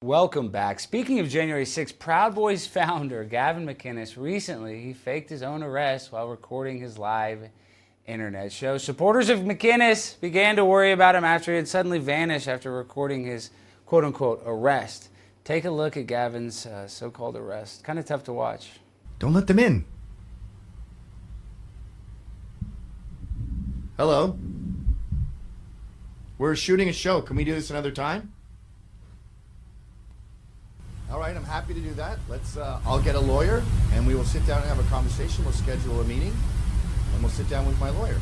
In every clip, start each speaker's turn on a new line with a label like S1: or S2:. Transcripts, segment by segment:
S1: Welcome back. Speaking of January 6th, Proud Boys founder Gavin McInnes recently he faked his own arrest while recording his live internet show. Supporters of McInnes began to worry about him after he had suddenly vanished after recording his quote-unquote arrest. Take a look at Gavin's so-called arrest. Kind of tough to watch.
S2: Don't let them in. Hello? We're shooting a show. Can we do this another time? All right, I'm happy to do that. I'll get a lawyer and we will sit down and have a conversation. We'll schedule a meeting and we'll sit down with my lawyer.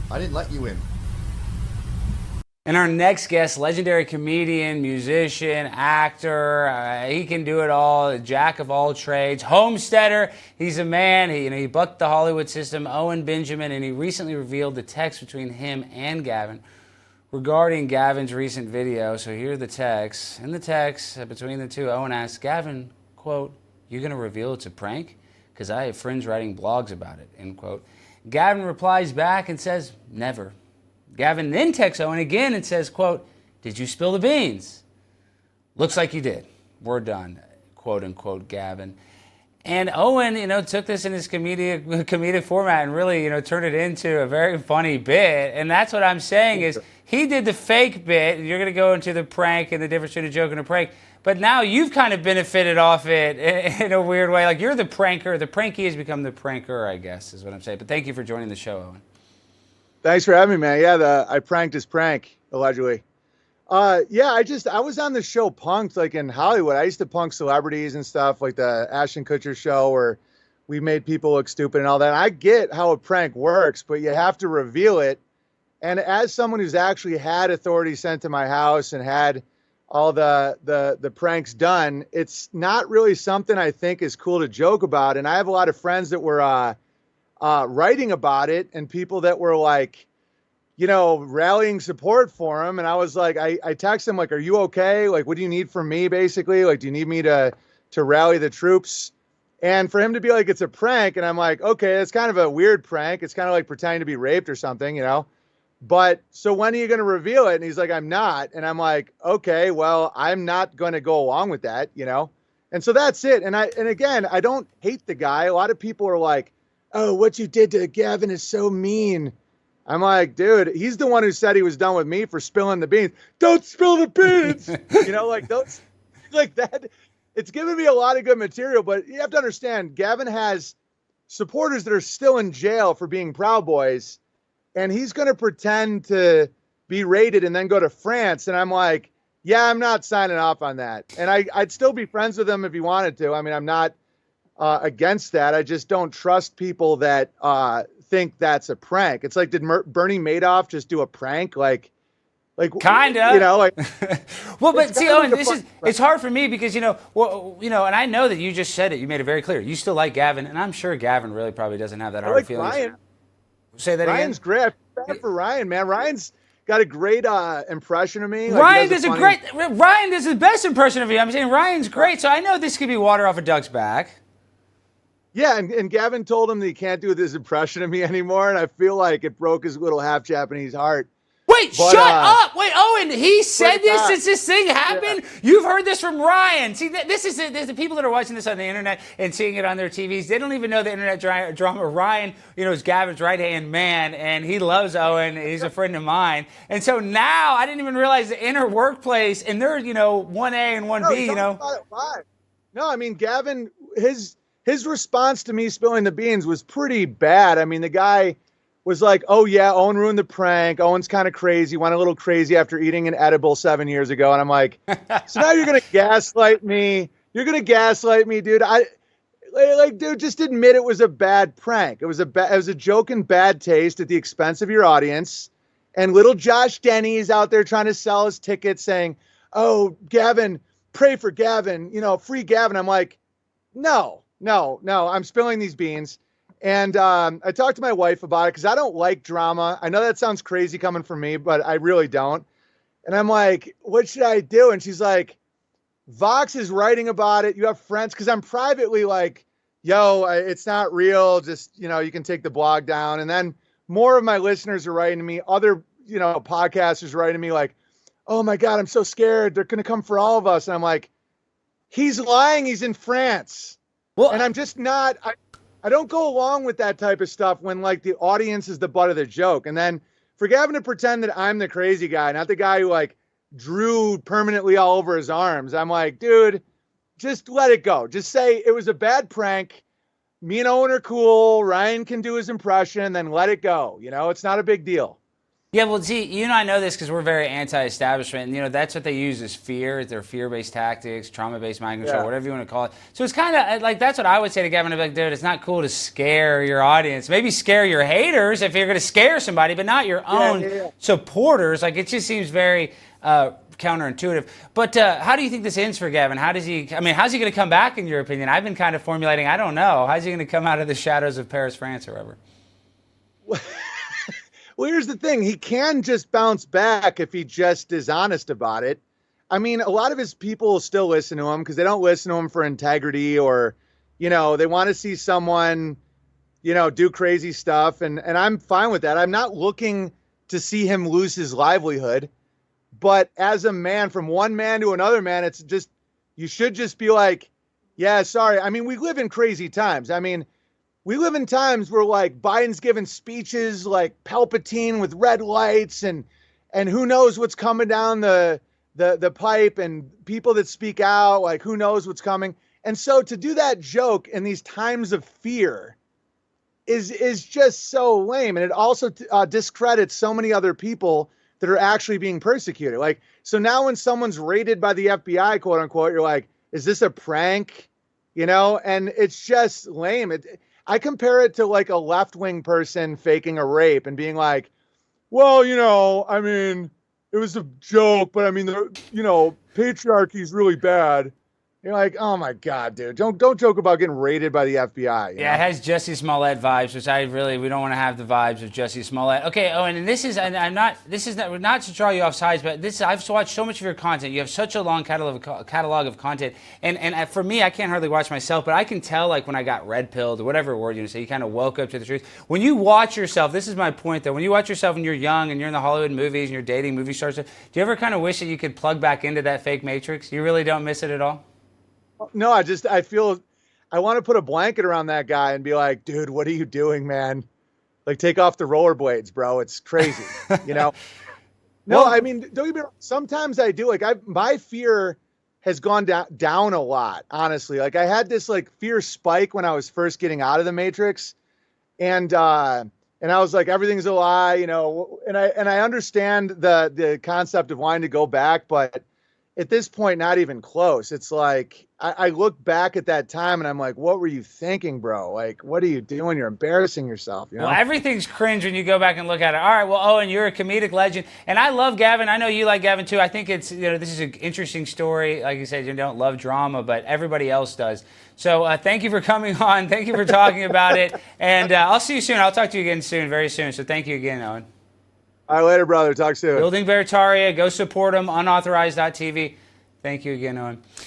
S2: I didn't let you in.
S1: And our next guest, legendary comedian, musician, actor, he can do it all, a jack of all trades, homesteader. He's a man, he bucked the Hollywood system, Owen Benjamin, and he recently revealed the text between him and Gavin regarding Gavin's recent video. So here are the texts. In the text between the two, Owen asks Gavin, quote, "You gonna reveal it's a prank? Because I have friends writing blogs about it," end quote. Gavin replies back and says, "Never." Gavin then texts Owen again and says, quote, "Did you spill the beans?" "Looks like you did. We're done," quote unquote Gavin. And Owen, took this in his comedic format and really, turned it into a very funny bit. And that's what I'm saying is he did the fake bit. You're going to go into the prank and the difference between a joke and a prank. But now you've kind of benefited off it in a weird way. Like you're the pranker. The pranky has become the pranker, I guess, is what I'm saying. But thank you for joining the show, Owen.
S3: Thanks for having me, man. Yeah, I pranked his prank, allegedly. I was on the show Punked, like in Hollywood. I used to punk celebrities and stuff, like the Ashton Kutcher show where we made people look stupid and all that. I get how a prank works, but you have to reveal it. And as someone who's actually had authorities sent to my house and had all the pranks done, it's not really something I think is cool to joke about. And I have a lot of friends that were writing about it and people that were like, rallying support for him. And I was like, I texted him like, "Are you okay? Like, what do you need from me? Basically, like, do you need me to rally the troops?" And for him to be like, "It's a prank." And I'm like, okay, it's kind of a weird prank. It's kind of like pretending to be raped or something, but so when are you going to reveal it? And he's like, "I'm not." And I'm like, okay, well, I'm not going to go along with that, And so that's it. And again, I don't hate the guy. A lot of people are like, "Oh, what you did to Gavin is so mean." I'm like, dude, he's the one who said he was done with me for spilling the beans. Don't spill the beans. Like those, like that. It's given me a lot of good material, but you have to understand, Gavin has supporters that are still in jail for being Proud Boys, and he's going to pretend to be raided and then go to France. And I'm like, yeah, I'm not signing off on that. And I'd still be friends with him if he wanted to. I mean, I'm not against that. I just don't trust people that think that's a prank. It's like, did Bernie Madoff just do a prank? Like
S1: kind of, well, but see, Owen,
S3: like
S1: it's hard for me because, and I know that you just said it. You made it very clear. You still like Gavin, and I'm sure Gavin really probably doesn't have that hard
S3: like
S1: feelings.
S3: Ryan.
S1: Say that
S3: Ryan's
S1: again.
S3: great. I feel bad for Ryan, man. Ryan's got a great impression of me.
S1: Ryan does Ryan does the best impression of you. I'm saying Ryan's great, so I know this could be water off a duck's back.
S3: Yeah, and Gavin told him that he can't do this impression of me anymore, and I feel like it broke his little half Japanese heart.
S1: Wait, shut up! Wait, Owen, he said this since this thing happened? Yeah. You've heard this from Ryan. See, this is the people that are watching this on the internet and seeing it on their TVs. They don't even know the internet drama. Ryan, is Gavin's right-hand man, and he loves Owen. He's a friend of mine. And so now, I didn't even realize the inner workplace, and they're, 1A and 1B,
S3: No, I mean, Gavin, his response to me spilling the beans was pretty bad. I mean, the guy was like, "Oh yeah, Owen ruined the prank. Owen's kind of crazy, went a little crazy after eating an edible 7 years ago." And I'm like, so now you're going to gaslight me. You're going to gaslight me, dude. Dude, just admit it was a bad prank. It was a joke in bad taste at the expense of your audience. And little Josh Denny is out there trying to sell his tickets saying, "Oh, Gavin, pray for Gavin, free Gavin." I'm like, no, I'm spilling these beans. And I talked to my wife about it because I don't like drama. I know that sounds crazy coming from me, but I really don't. And I'm like, what should I do? And she's like, Vox is writing about it. You have friends. Because I'm privately like, yo, it's not real. Just, you can take the blog down. And then more of my listeners are writing to me. Other podcasters writing me like, oh my God, I'm so scared. They're going to come for all of us. And I'm like, he's lying. He's in France.
S1: Well,
S3: and I'm just not, I don't go along with that type of stuff when like the audience is the butt of the joke. And then for Gavin to pretend that I'm the crazy guy, not the guy who like drew permanently all over his arms. I'm like, dude, just let it go. Just say it was a bad prank. Me and Owen are cool. Ryan can do his impression, then let it go. It's not a big deal.
S1: Yeah, well, see, I know this because we're very anti-establishment. And, that's what they use is fear. They're fear-based tactics, trauma-based mind control, whatever you want to call it. So it's kind of like that's what I would say to Gavin. I'd be like, dude, it's not cool to scare your audience. Maybe scare your haters if you're going to scare somebody, but not your own supporters. Like, it just seems very counterintuitive. But how do you think this ends for Gavin? How's he going to come back, in your opinion? I've been kind of formulating, I don't know. How's he going to come out of the shadows of Paris, France, or wherever?
S3: Well, here's the thing. He can just bounce back if he just is honest about it. I mean, a lot of his people still listen to him because they don't listen to him for integrity or, they want to see someone, do crazy stuff. And I'm fine with that. I'm not looking to see him lose his livelihood. But as a man, from one man to another man, it's just, you should just be like, yeah, sorry. I mean, we live in crazy times. I mean, we live in times where like Biden's giving speeches like Palpatine with red lights and who knows what's coming down the pipe, and people that speak out, like who knows what's coming. And so to do that joke in these times of fear is just so lame. And it also discredits so many other people that are actually being persecuted. Like, so now when someone's raided by the FBI, quote unquote, you're like, is this a prank? And it's just lame. I compare it to like a left-wing person faking a rape and being like, well, I mean, it was a joke, but I mean, patriarchy is really bad. You're like, oh my God, dude, don't joke about getting raided by the FBI.
S1: Yeah, it has Jussie Smollett vibes, which we don't want to have the vibes of Jussie Smollett. Okay, Owen, and this is not to draw you off sides, but I've watched so much of your content. You have such a long catalog of content, and for me, I can't hardly watch myself, but I can tell like when I got red pilled or whatever word you say, you kind of woke up to the truth. When you watch yourself, this is my point though. When you watch yourself and you're young and you're in the Hollywood movies and you're dating movie stars, do you ever kind of wish that you could plug back into that fake matrix? You really don't miss it at all?
S3: No, I feel I want to put a blanket around that guy and be like, dude, what are you doing, man? Like, take off the rollerblades, bro. It's crazy, No, I mean, don't get me wrong. Sometimes I do. Like, my fear has gone down a lot, honestly. Like, I had this like fear spike when I was first getting out of the Matrix, and I was like, everything's a lie, And I understand the concept of wanting to go back, but at this point, not even close. It's like, I look back at that time and I'm like, what were you thinking, bro? Like, what are you doing? You're embarrassing yourself.
S1: Well, everything's cringe when you go back and look at it. All right, well, Owen, you're a comedic legend. And I love Gavin. I know you like Gavin too. I think it's, this is an interesting story. Like you said, you don't love drama, but everybody else does. So thank you for coming on. Thank you for talking about it. And I'll see you soon. I'll talk to you again soon, very soon. So thank you again, Owen.
S3: All right, later, brother. Talk soon.
S1: Building Veritaria. Go support them. Unauthorized.tv. Thank you again, Owen.